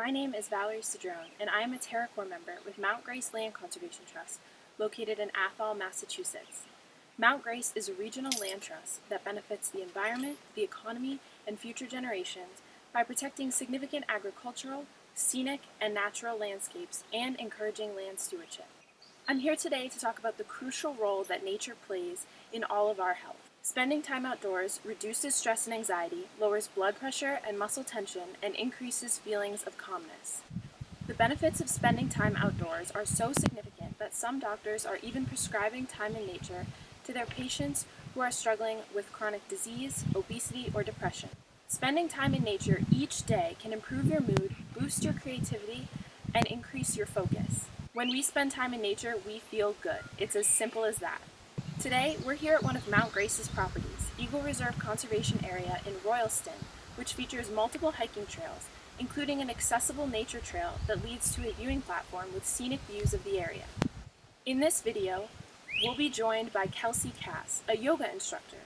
My name is Valerie Cedrone, and I am a TerraCorps member with Mount Grace Land Conservation Trust, located in Athol, Massachusetts. Mount Grace is a regional land trust that benefits the environment, the economy, and future generations by protecting significant agricultural, scenic, and natural landscapes and encouraging land stewardship. I'm here today to talk about the crucial role that nature plays in all of our health. Spending time outdoors reduces stress and anxiety, lowers blood pressure and muscle tension, and increases feelings of calmness. The benefits of spending time outdoors are so significant that some doctors are even prescribing time in nature to their patients who are struggling with chronic disease, obesity, or depression. Spending time in nature each day can improve your mood, boost your creativity, and increase your focus. When we spend time in nature, we feel good. It's as simple as that. Today, we're here at one of Mount Grace's properties, Eagle Reserve Conservation Area in Royalston, which features multiple hiking trails, including an accessible nature trail that leads to a viewing platform with scenic views of the area. In this video, we'll be joined by Kelsey Cass, a yoga instructor,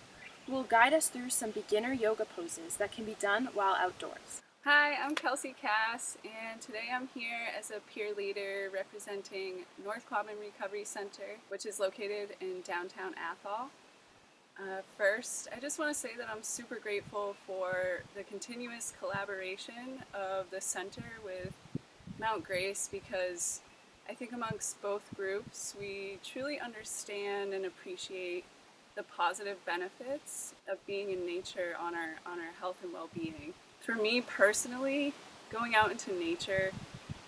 who will guide us through some beginner yoga poses that can be done while outdoors. Hi, I'm Kelsey Cass, and today I'm here as a peer leader representing North Quabbin Recovery Center, which is located in downtown Athol. First, I just want to say that I'm super grateful for the continuous collaboration of the center with Mount Grace, because I think amongst both groups we truly understand and appreciate the positive benefits of being in nature on our health and well-being. For me personally, going out into nature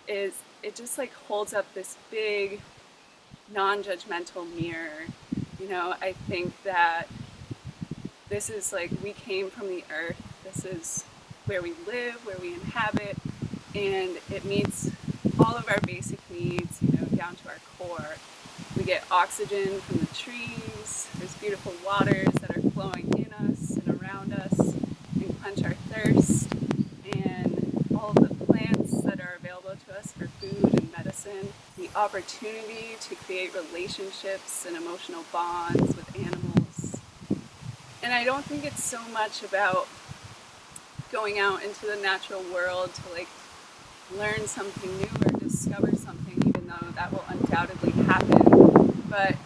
it just like holds up this big non-judgmental mirror. You know, I think that this is like, we came from the earth, this is where we live, where we inhabit, and it meets all of our basic needs, you know, down to our core. We get oxygen from the trees, there's beautiful waters that are flowing in us and around us and quench our thirst, and all of the plants that are available to us for food and medicine, the opportunity to create relationships and emotional bonds with animals. And I don't think it's so much about going out into the natural world to like learn something new or discover something, even though that will undoubtedly happen, but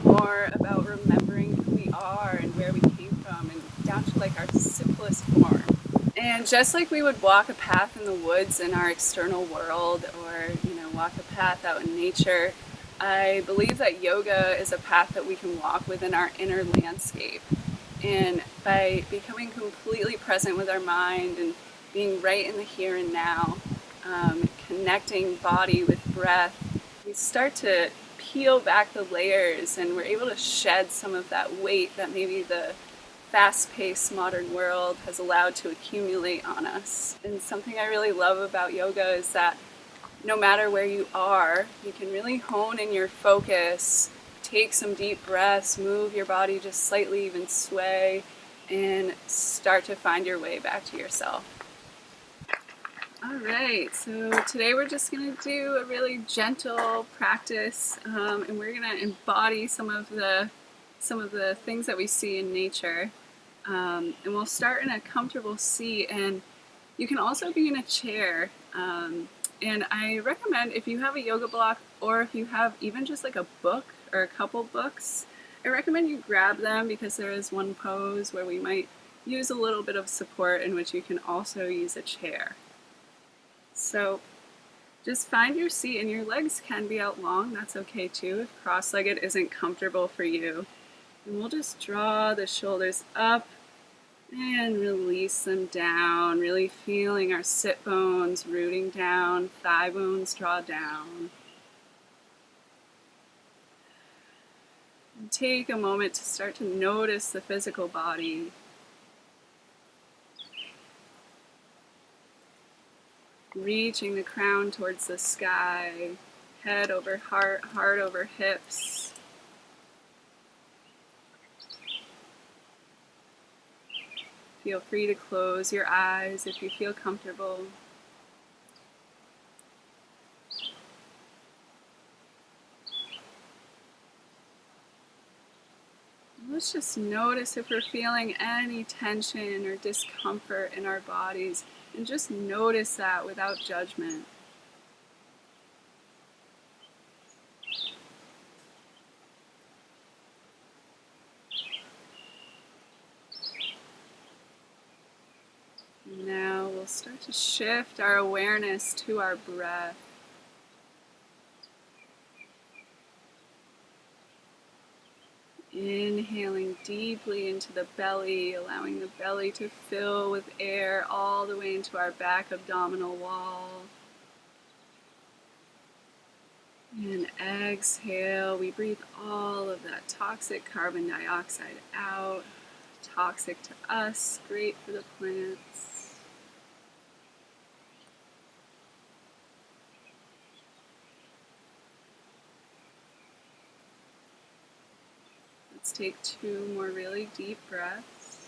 more about remembering who we are and where we came from, and down to like our simplest form. And just like we would walk a path in the woods in our external world, or walk a path out in nature, I believe that yoga is a path that we can walk within our inner landscape. And by becoming completely present with our mind and being right in the here and now, connecting body with breath, we start to peel back the layers, and we're able to shed some of that weight that maybe the fast-paced modern world has allowed to accumulate on us. And something I really love about yoga is that no matter where you are, you can really hone in your focus, take some deep breaths, move your body just slightly, even sway, and start to find your way back to yourself. Alright, so today we're just going to do a really gentle practice, and we're going to embody some of the things that we see in nature. And we'll start in a comfortable seat, and you can also be in a chair. And I recommend, if you have a yoga block, or if you have even just like a book or a couple books, I recommend you grab them, because there is one pose where we might use a little bit of support, in which you can also use a chair. So just find your seat, and your legs can be out long, that's okay too, if cross-legged isn't comfortable for you. And we'll just draw the shoulders up and release them down, really feeling our sit bones rooting down, thigh bones draw down. And take a moment to start to notice the physical body. Reaching the crown towards the sky, head over heart, heart over hips. Feel free to close your eyes if you feel comfortable. Let's just notice if we're feeling any tension or discomfort in our bodies. And just notice that without judgment. Now we'll start to shift our awareness to our breath. Inhaling deeply into the belly, allowing the belly to fill with air all the way into our back abdominal wall. And exhale, we breathe all of that toxic carbon dioxide out. Toxic to us, great for the plants. Let's take 2 more really deep breaths.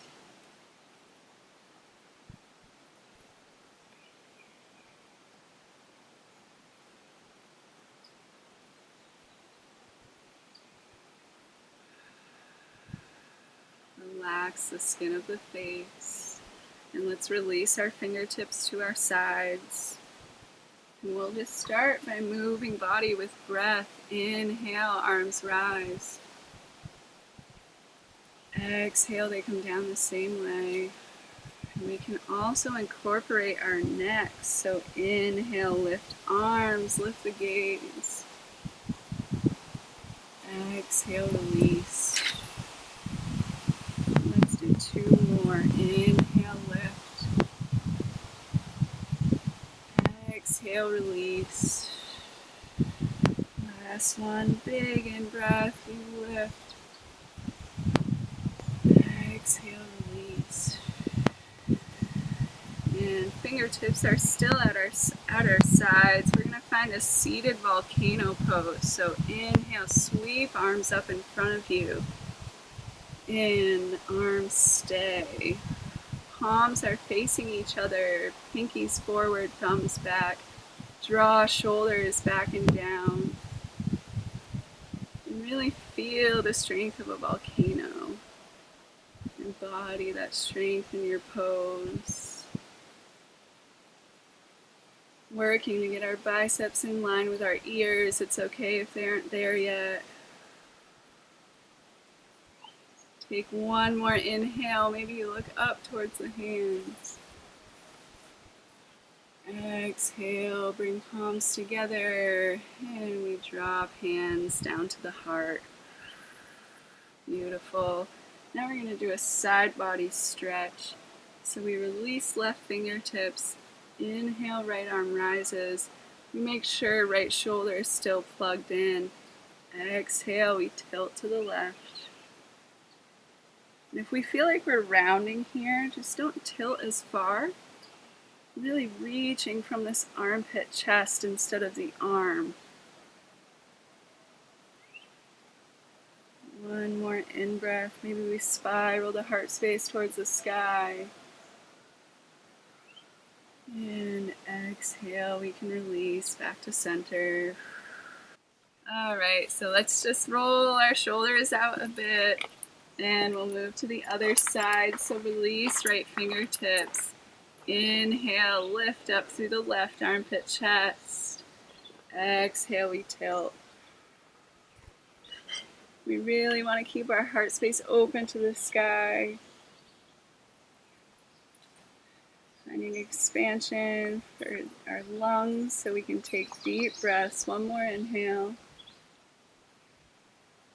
Relax the skin of the face, and let's release our fingertips to our sides. And we'll just start by moving body with breath. Inhale, arms rise. Exhale, they come down the same way. And we can also incorporate our necks. So inhale, lift arms, lift the gaze. Exhale, release. Let's do 2 more. Inhale, lift. Exhale, release. Last one, big in breath, we lift. Exhale, release. And fingertips are still at our sides. We're going to find a seated volcano pose. So inhale, sweep arms up in front of you. In, arms stay. Palms are facing each other. Pinkies forward, thumbs back. Draw shoulders back and down. And really feel the strength of a volcano. Embody that strength in your pose. Working to get our biceps in line with our ears. It's okay if they aren't there yet. Take 1 more inhale. Maybe you look up towards the hands. Exhale, bring palms together, and we drop hands down to the heart. Beautiful. Now we're going to do a side body stretch. So we release left fingertips. Inhale, right arm rises. We make sure right shoulder is still plugged in. Exhale, we tilt to the left. And if we feel like we're rounding here, just don't tilt as far. Really reaching from this armpit chest instead of the arm. 1 more in-breath. Maybe we spiral the heart space towards the sky. And exhale, we can release back to center. Alright, so let's just roll our shoulders out a bit. And we'll move to the other side. So release right fingertips. Inhale, lift up through the left armpit chest. Exhale, we tilt. We really want to keep our heart space open to the sky. Finding expansion for our lungs so we can take deep breaths. 1 more inhale.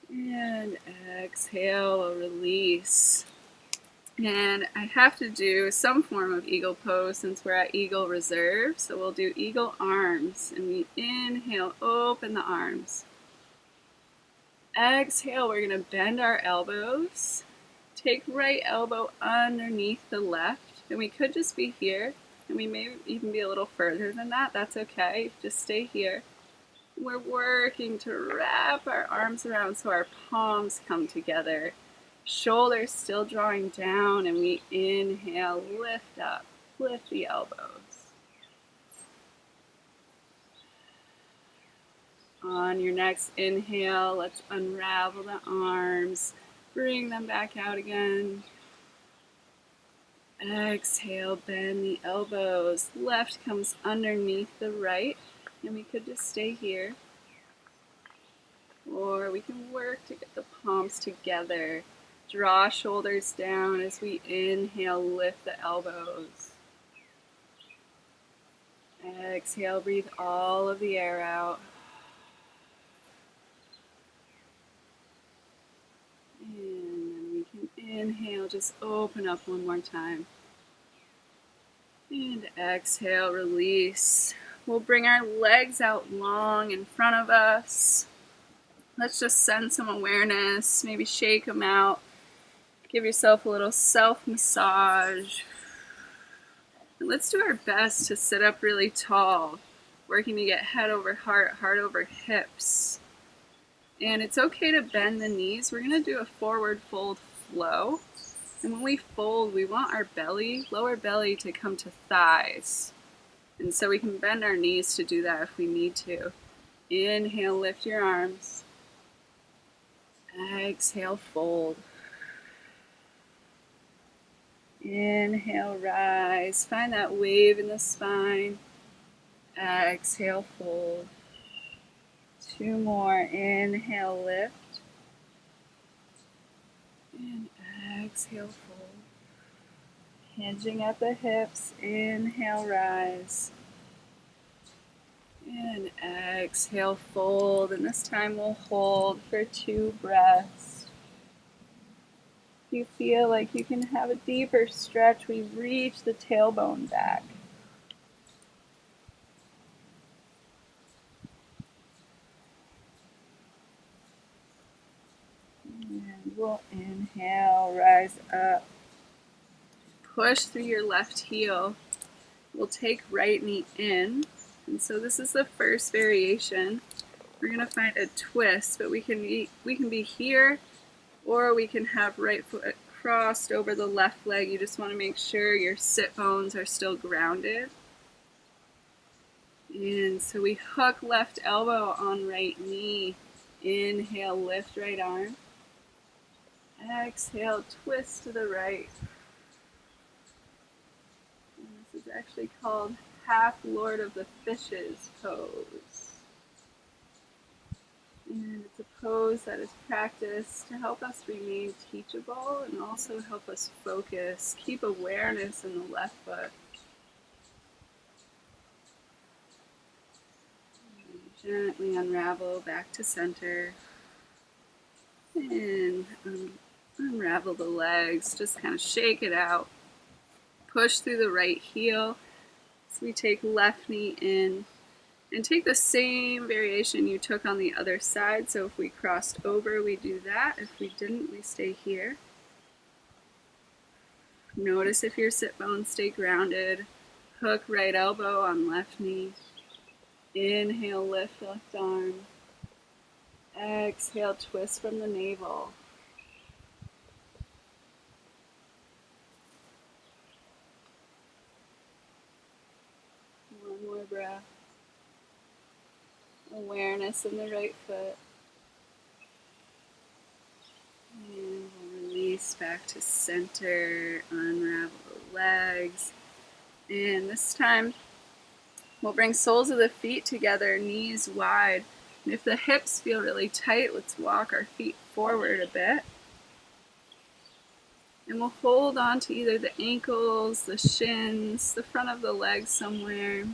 And exhale, we'll release. And I have to do some form of eagle pose since we're at eagle reserve. So we'll do eagle arms. And we inhale, open the arms. Exhale, we're going to bend our elbows. Take right elbow underneath the left. And we could just be here. And we may even be a little further than that. That's okay. Just stay here. We're working to wrap our arms around so our palms come together. Shoulders still drawing down, and we inhale, lift up, lift the elbows. On your next inhale, let's unravel the arms, bring them back out again. Exhale, bend the elbows. Left comes underneath the right, and we could just stay here. Or we can work to get the palms together. Draw shoulders down as we inhale, lift the elbows. Exhale, breathe all of the air out. And then we can inhale, just open up one more time. And exhale, release. We'll bring our legs out long in front of us. Let's just send some awareness, maybe shake them out. Give yourself a little self-massage. And let's do our best to sit up really tall, working to get head over heart, heart over hips. And it's okay to bend the knees. We're going to do a forward fold flow. And when we fold, we want our belly, lower belly, to come to thighs. And so we can bend our knees to do that if we need to. Inhale, lift your arms. Exhale, fold. Inhale, rise. Find that wave in the spine. Exhale, fold. 2 more. Inhale, lift. And exhale, fold. Hinging at the hips. Inhale, rise. And exhale, fold. And this time we'll hold for 2 breaths. If you feel like you can have a deeper stretch, we reach the tailbone back. And we'll inhale, rise up. Push through your left heel. We'll take right knee in. And so this is the first variation. We're going to find a twist, but we can be here, or we can have right foot crossed over the left leg. You just want to make sure your sit bones are still grounded. And so we hook left elbow on right knee. Inhale, lift right arm. Exhale, twist to the right. And this is actually called half Lord of the Fishes pose. And it's a pose that is practiced to help us remain teachable and also help us focus, keep awareness in the left foot. And gently unravel back to center. And unravel the legs, just kind of shake it out. Push through the right heel. So we take left knee in and take the same variation you took on the other side. So if we crossed over, we do that. If we didn't, we stay here. Notice if your sit bones stay grounded. Hook right elbow on left knee. Inhale, lift left arm. Exhale, twist from the navel. One more breath. Awareness in the right foot. And we'll release back to center, unravel the legs. And this time, we'll bring soles of the feet together, knees wide. And if the hips feel really tight, let's walk our feet forward a bit. And we'll hold on to either the ankles, the shins, the front of the legs somewhere.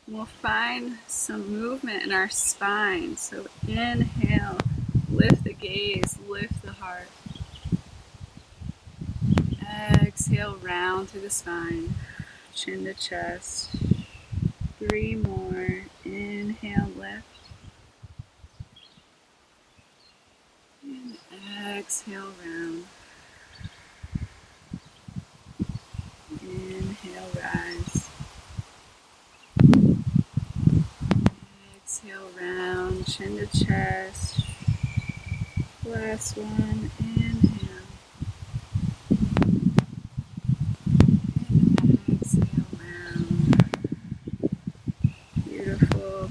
We'll find some movement in our spine. So inhale, lift the gaze, lift the heart. Exhale, round through the spine, chin to chest. 3 more. Inhale, lift. And exhale, round. Inhale, rise. Exhale, round, chin to chest. Last one, inhale. And exhale, round. Beautiful.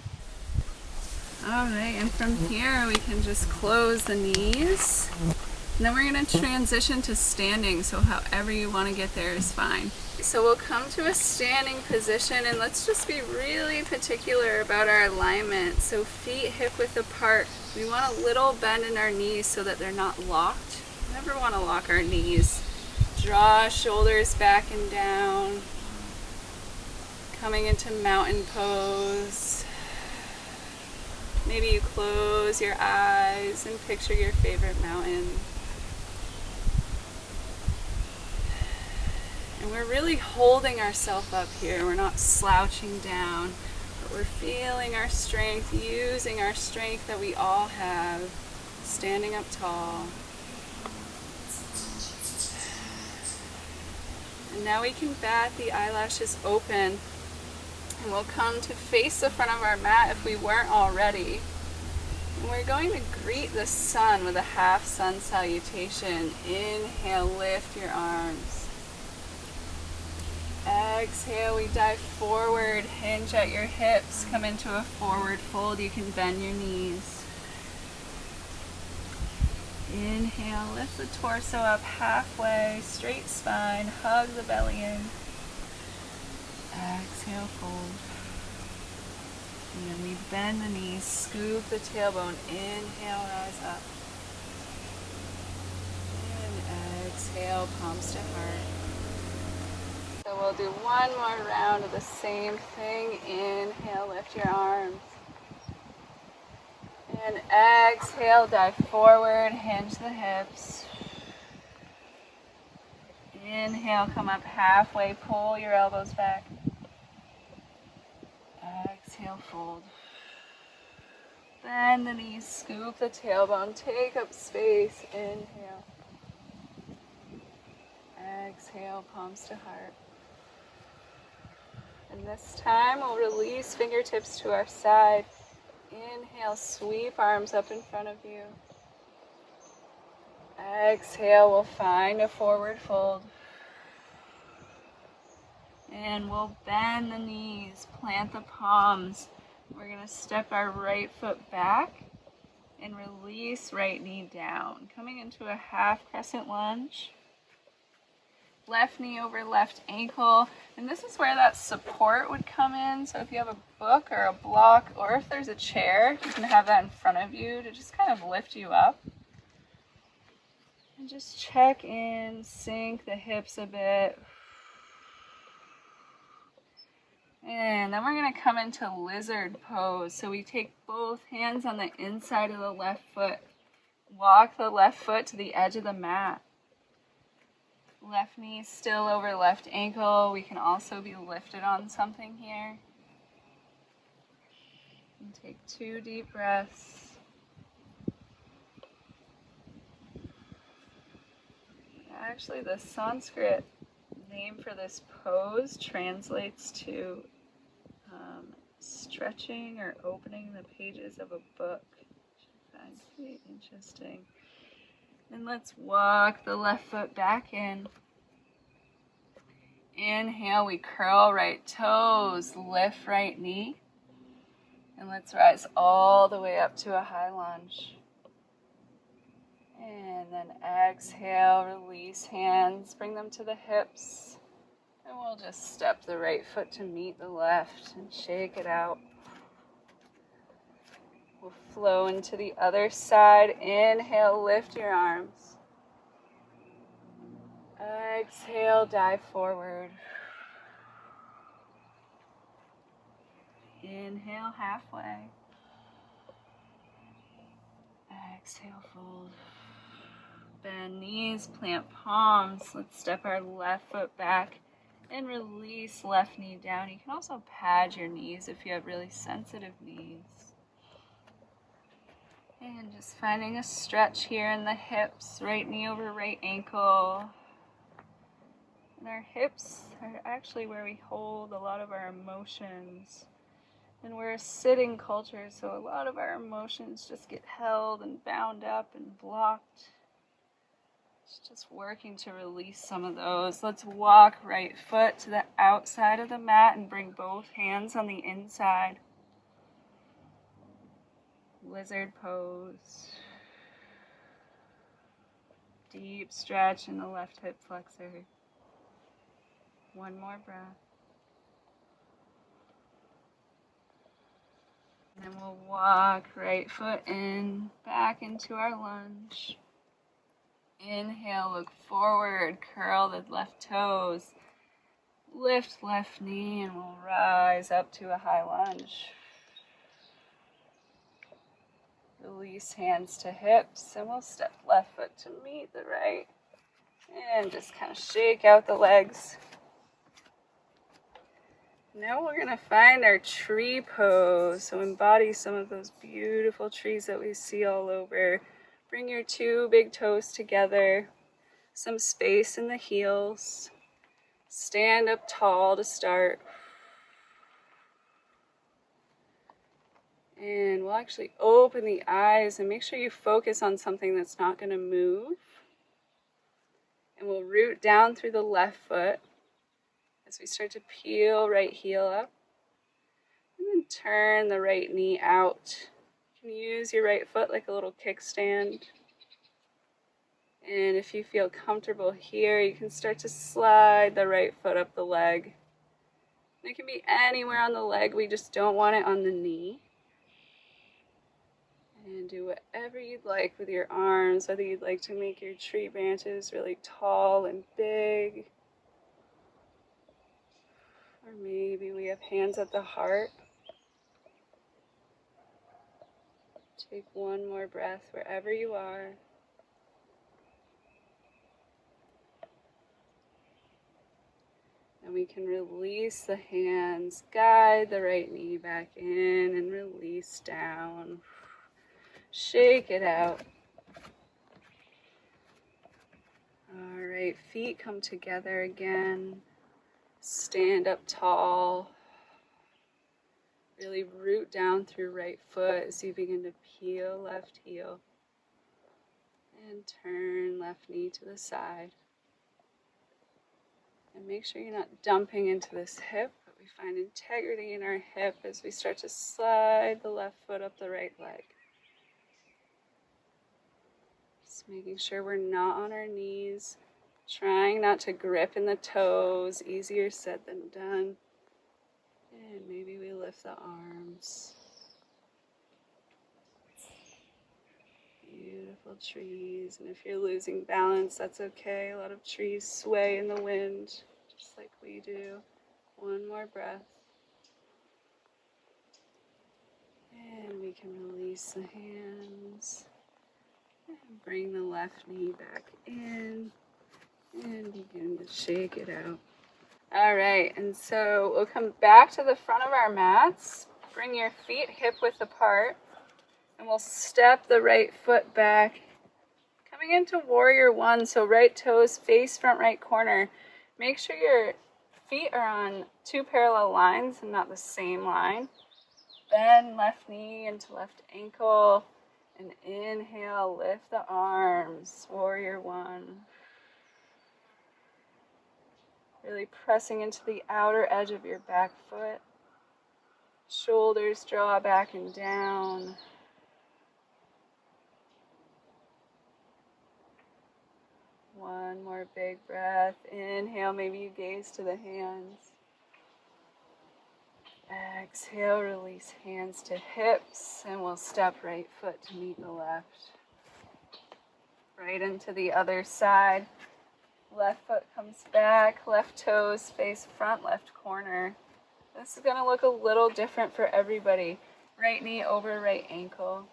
All right, and from here we can just close the knees And then we're going to transition to standing, so however you want to get there is fine. So we'll come to a standing position, and let's just be really particular about our alignment. So feet hip width apart. We want a little bend in our knees so that they're not locked. We never want to lock our knees. Draw shoulders back and down. Coming into mountain pose. Maybe you close your eyes and picture your favorite mountain. And we're really holding ourselves up here. We're not slouching down, but we're feeling our strength, using our strength that we all have, standing up tall. And now we can bat the eyelashes open, and we'll come to face the front of our mat if we weren't already. And we're going to greet the sun with a half sun salutation. Inhale, lift your arms. Exhale, we dive forward, hinge at your hips, come into a forward fold. You can bend your knees. Inhale, lift the torso up halfway, straight spine, hug the belly in. Exhale, fold. And then we bend the knees, scoop the tailbone, inhale, rise up. And exhale, palms to heart. So we'll do one more round of the same thing. Inhale, lift your arms. And exhale, dive forward, hinge the hips. Inhale, come up halfway, pull your elbows back. Exhale, fold. Bend the knees, scoop the tailbone, take up space. Inhale. Exhale, palms to heart. And this time we'll release fingertips to our side. Inhale, sweep arms up in front of you. Exhale, we'll find a forward fold. And we'll bend the knees, plant the palms. We're going to step our right foot back and release right knee down. Coming into a half crescent lunge. Left knee over left ankle, and this is where that support would come in. So if you have a book or a block, or if there's a chair, you can have that in front of you to just kind of lift you up. And just check in, sink the hips a bit. And then we're going to come into lizard pose. So we take both hands on the inside of the left foot. Walk the left foot to the edge of the mat. Left knee still over left ankle. We can also be lifted on something here. And take 2 deep breaths. Actually, the Sanskrit name for this pose translates to stretching or opening the pages of a book, which I find pretty interesting. And let's walk the left foot back in. Inhale, we curl right toes, lift right knee. And let's rise all the way up to a high lunge. And then exhale, release hands, bring them to the hips. And we'll just step the right foot to meet the left and shake it out. We'll flow into the other side. Inhale, lift your arms. Exhale, dive forward. Inhale, halfway. Exhale, fold. Bend knees, plant palms. Let's step our left foot back and release left knee down. You can also pad your knees if you have really sensitive knees. And just finding a stretch here in the hips, right knee over right ankle. And our hips are actually where we hold a lot of our emotions. And we're a sitting culture, so a lot of our emotions just get held and bound up and blocked. It's just working to release some of those. Let's walk right foot to the outside of the mat and bring both hands on the inside. Lizard pose. deep stretch in the left hip flexor. One more breath. And then we'll walk right foot in, back into our lunge. Inhale, look forward, curl the left toes. Lift left knee and we'll rise up to a high lunge. Release hands to hips and we'll step left foot to meet the right. And just kind of shake out the legs. Now we're going to find our tree pose. So embody some of those beautiful trees that we see all over. Bring your two big toes together. Some space in the heels. Stand up tall to start. And we'll actually open the eyes and make sure you focus on something that's not going to move. And we'll root down through the left foot as we start to peel right heel up. And then turn the right knee out. You can use your right foot like a little kickstand. And if you feel comfortable here, you can start to slide the right foot up the leg. It can be anywhere on the leg, we just don't want it on the knee. And do whatever you'd like with your arms, whether you'd like to make your tree branches really tall and big. Or maybe we have hands at the heart. Take one more breath wherever you are. And we can release the hands, guide the right knee back in and release down. Shake it out. All right, feet come together again. Stand up tall. Really root down through right foot as you begin to peel left heel. And turn left knee to the side. And make sure you're not dumping into this hip, but we find integrity in our hip as we start to slide the left foot up the right leg. Just making sure we're not on our knees, trying not to grip in the toes, easier said than done. And maybe we lift the arms. Beautiful trees, and if you're losing balance, that's okay. A lot of trees sway in the wind, just like we do. One more breath. And we can release the hands. And bring the left knee back in. And begin to shake it out. All right, and so we'll come back to the front of our mats. Bring your feet hip-width apart. And we'll step the right foot back. Coming into warrior one, so right toes face front right corner. Make sure your feet are on two parallel lines and not the same line. Bend left knee into left ankle. And inhale, lift the arms, warrior one. Really pressing into the outer edge of your back foot. Shoulders draw back and down. One more big breath. Inhale, maybe you gaze to the hands. Exhale, release hands to hips, and we'll step right foot to meet the left. Right into the other side. Left foot comes back, left toes face front, left corner. This is going to look a little different for everybody. Right knee over right ankle.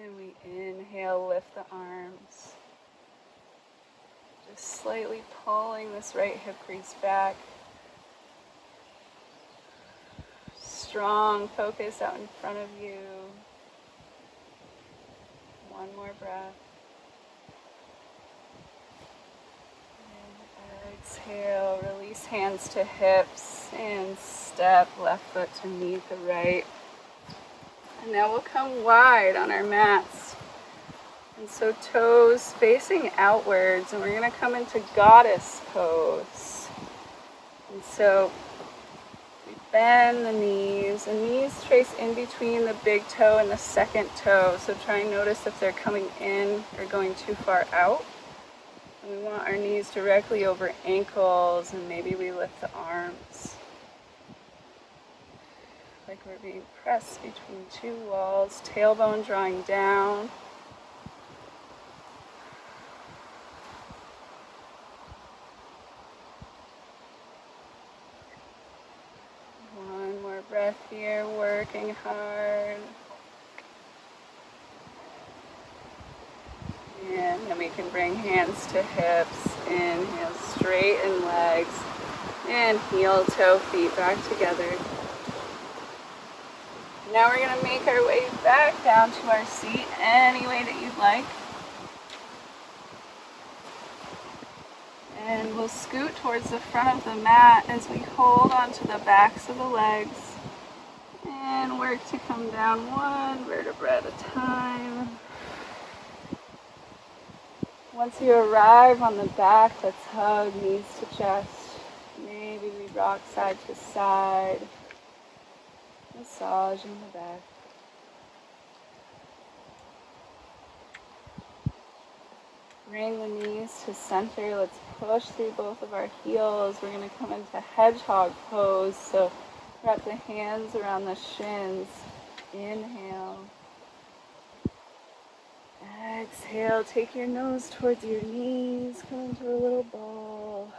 And we inhale, lift the arms. Just slightly pulling this right hip crease back. Strong focus out in front of you. One more breath. And exhale, release hands to hips and step left foot to meet the right. And now we'll come wide on our mats. And so toes facing outwards, and we're going to come into goddess pose. And so we bend the knees, and knees trace in between the big toe and the second toe. So try and notice if they're coming in or going too far out. And we want our knees directly over ankles, and maybe we lift the arms like we're being pressed between two walls, tailbone drawing down. One more breath here, working hard. And then we can bring hands to hips, inhale, straighten legs, and heel, toe, feet back together. Now we're going to make our way back down to our seat any way that you'd like. And we'll scoot towards the front of the mat as we hold onto the backs of the legs and work to come down one vertebra at a time. Once you arrive on the back, let's hug knees to chest. Maybe we rock side to side. Massage in the back. Bring the knees to center. Let's push through both of our heels. We're going to come into hedgehog pose. So wrap the hands around the shins. Inhale. Exhale, take your nose towards your knees, come into a little ball.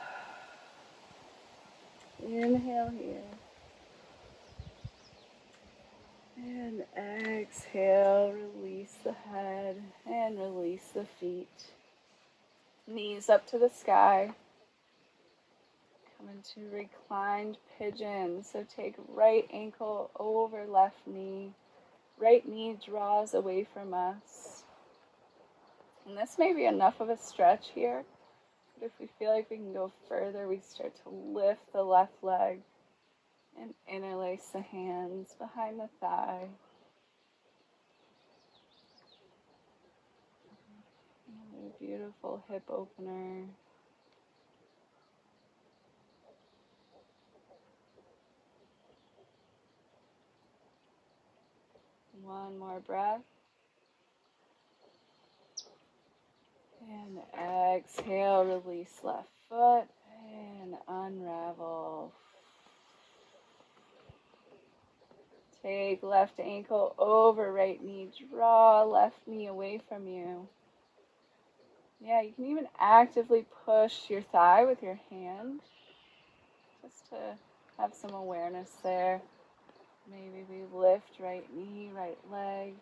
Inhale here. And exhale, release the head and release the feet. Knees up to the sky. Come into reclined pigeon. So take right ankle over left knee. Right knee draws away from us. And this may be enough of a stretch here, but if we feel like we can go further, we start to lift the left leg and interlace the hands behind the thigh. Another beautiful hip opener. One more breath. And exhale, release left foot and unravel. Take left ankle over right knee, draw left knee away from you. Yeah, you can even actively push your thigh with your hand, just to have some awareness there. Maybe we lift right knee, right leg.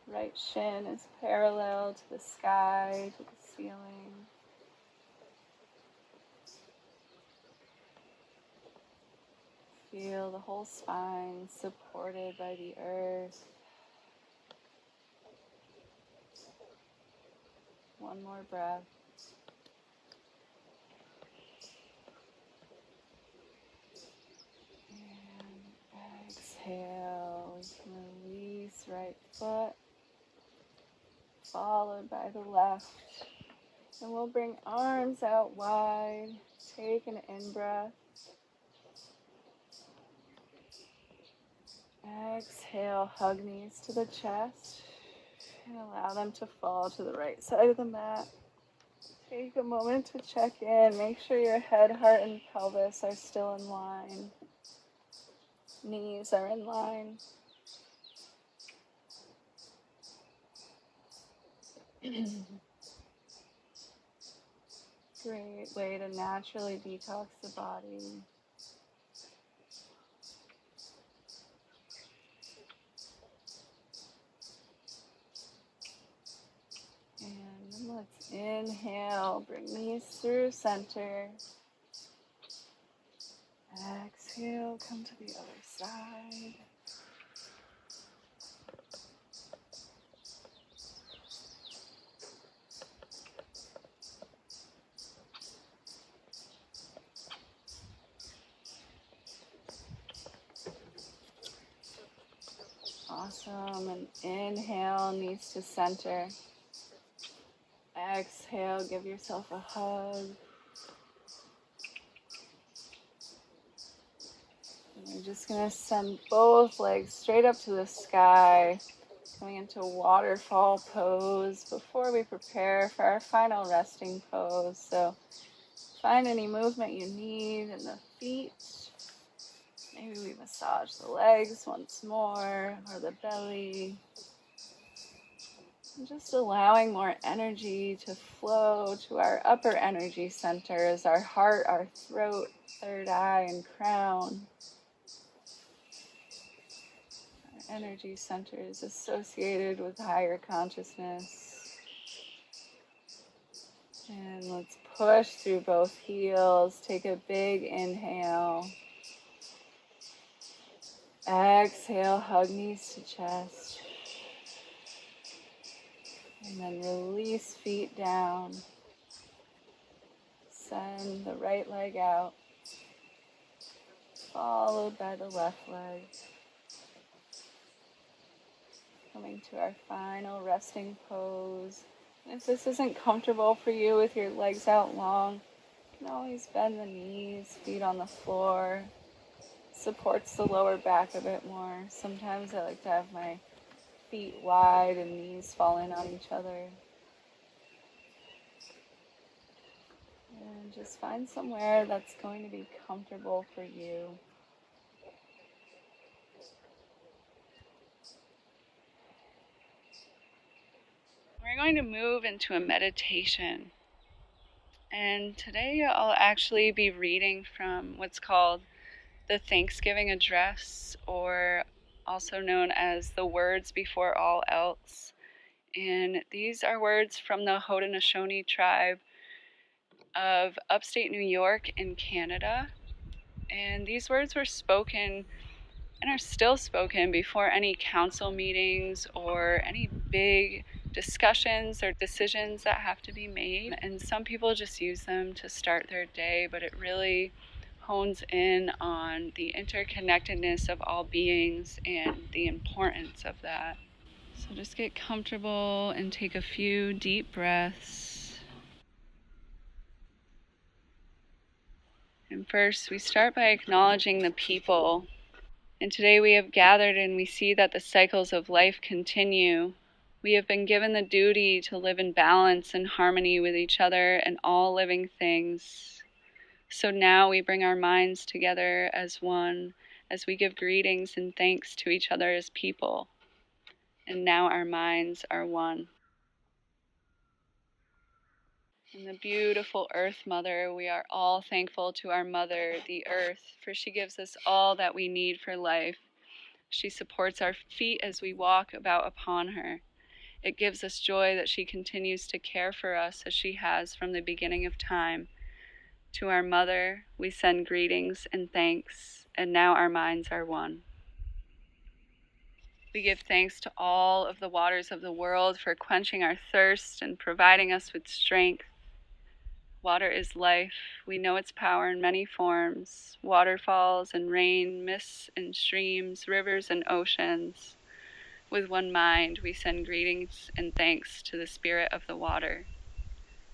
Right shin is parallel to the sky, to the ceiling. Feel the whole spine supported by the earth. One more breath. And exhale. We can release right foot, followed by the left. And we'll bring arms out wide. Take an in-breath. Exhale, hug knees to the chest. And allow them to fall to the right side of the mat. Take a moment to check in. Make sure your head, heart, and pelvis are still in line. Knees are in line. Great way to naturally detox the body. And let's inhale, bring knees through center. Exhale, come to the other side. Awesome. And inhale, knees to center. Exhale, give yourself a hug. We're just going to send both legs straight up to the sky, coming into waterfall pose before we prepare for our final resting pose. So find any movement you need in the feet. Maybe we massage the legs once more, or the belly. And just allowing more energy to flow to our upper energy centers, our heart, our throat, third eye, and crown. Our energy centers associated with higher consciousness. And let's push through both heels. Take a big inhale. Exhale, hug knees to chest. And then release feet down. Send the right leg out, followed by the left leg. Coming to our final resting pose. And if this isn't comfortable for you with your legs out long, you can always bend the knees, feet on the floor. Supports the lower back a bit more. Sometimes I like to have my feet wide and knees falling on each other. And just find somewhere that's going to be comfortable for you. We're going to move into a meditation. And today I'll actually be reading from what's called the Thanksgiving Address, or also known as the Words Before All Else. And these are words from the Haudenosaunee Tribe of upstate New York in Canada. And these words were spoken and are still spoken before any council meetings or any big discussions or decisions that have to be made. And some people just use them to start their day, but it really hones in on the interconnectedness of all beings and the importance of that. So just get comfortable and take a few deep breaths. And first, we start by acknowledging the people. And today we have gathered and we see that the cycles of life continue. We have been given the duty to live in balance and harmony with each other and all living things. So now we bring our minds together as one, as we give greetings and thanks to each other as people. And now our minds are one. And the beautiful Earth Mother, we are all thankful to our Mother, the Earth, for she gives us all that we need for life. She supports our feet as we walk about upon her. It gives us joy that she continues to care for us as she has from the beginning of time. To our Mother, we send greetings and thanks, and now our minds are one. We give thanks to all of the waters of the world for quenching our thirst and providing us with strength. Water is life. We know its power in many forms: waterfalls and rain, mists and streams, rivers and oceans. With one mind, we send greetings and thanks to the spirit of the water.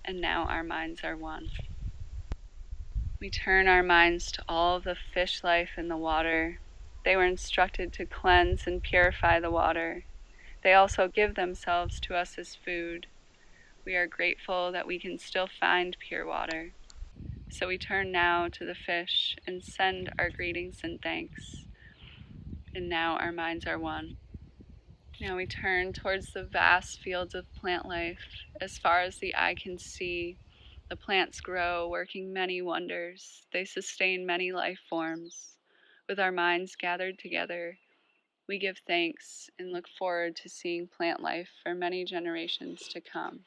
And now our minds are one. We turn our minds to all of the fish life in the water. They were instructed to cleanse and purify the water. They also give themselves to us as food. We are grateful that we can still find pure water. So we turn now to the fish and send our greetings and thanks. And now our minds are one. Now we turn towards the vast fields of plant life. As far as the eye can see, the plants grow, working many wonders. They sustain many life forms. With our minds gathered together, we give thanks and look forward to seeing plant life for many generations to come.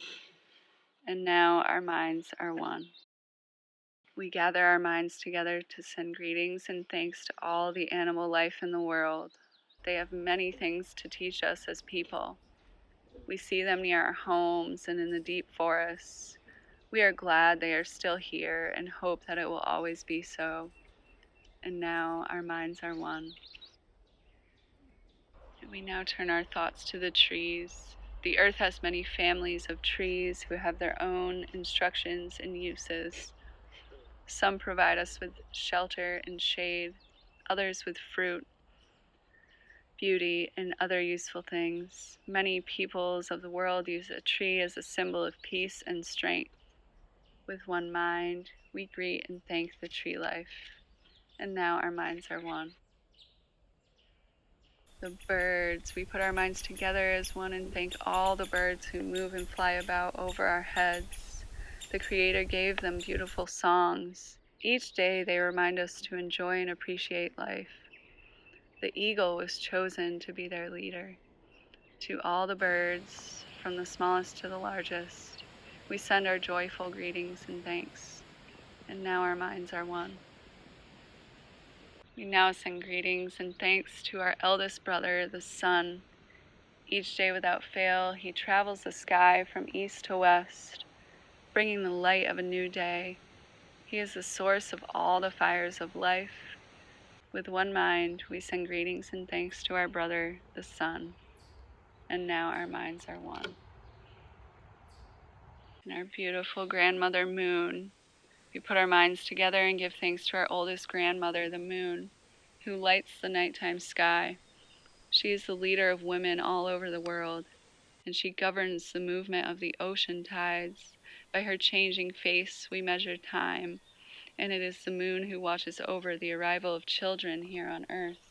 And now our minds are one. We gather our minds together to send greetings and thanks to all the animal life in the world. They have many things to teach us as people. We see them near our homes and in the deep forests. We are glad they are still here and hope that it will always be so. And now our minds are one. And we now turn our thoughts to the trees. The earth has many families of trees who have their own instructions and uses. Some provide us with shelter and shade. others with fruit, beauty, and other useful things. Many peoples of the world use a tree as a symbol of peace and strength. With one mind, we greet and thank the tree life, and now our minds are one. The birds, we put our minds together as one and thank all the birds who move and fly about over our heads. The Creator gave them beautiful songs. Each day they remind us to enjoy and appreciate life. The eagle was chosen to be their leader. To all the birds, from the smallest to the largest, we send our joyful greetings and thanks. And now our minds are one. We now send greetings and thanks to our eldest brother, the sun. Each day without fail, he travels the sky from east to west, bringing the light of a new day. He is the source of all the fires of life. With one mind, we send greetings and thanks to our brother, the sun. And now our minds are one. And our beautiful grandmother, Moon. We put our minds together and give thanks to our oldest grandmother, the moon, who lights the nighttime sky. She is the leader of women all over the world, and she governs the movement of the ocean tides. By her changing face, we measure time, and it is the moon who watches over the arrival of children here on earth.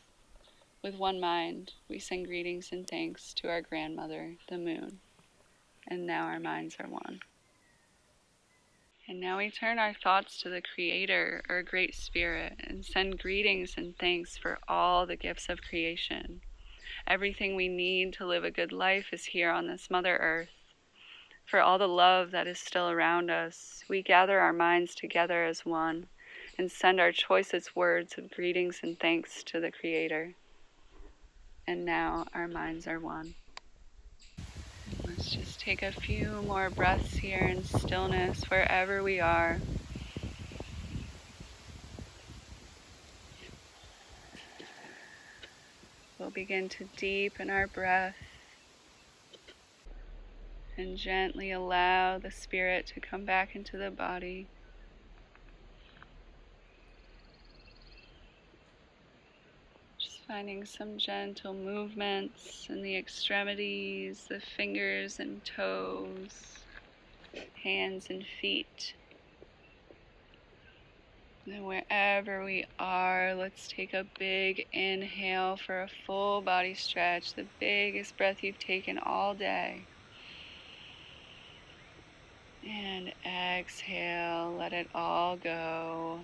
With one mind, we send greetings and thanks to our grandmother, the moon, and now our minds are one. And now we turn our thoughts to the Creator, or Great Spirit, and send greetings and thanks for all the gifts of creation. Everything we need to live a good life is here on this Mother Earth. For all the love that is still around us, we gather our minds together as one and send our choicest words of greetings and thanks to the Creator. And now our minds are one. Let's just take a few more breaths here in stillness wherever we are. We'll begin to deepen our breath and gently allow the spirit to come back into the body. Just finding some gentle movements in the extremities, the fingers and toes, hands and feet. And wherever we are, let's take a big inhale for a full body stretch, the biggest breath you've taken all day. And exhale, let it all go.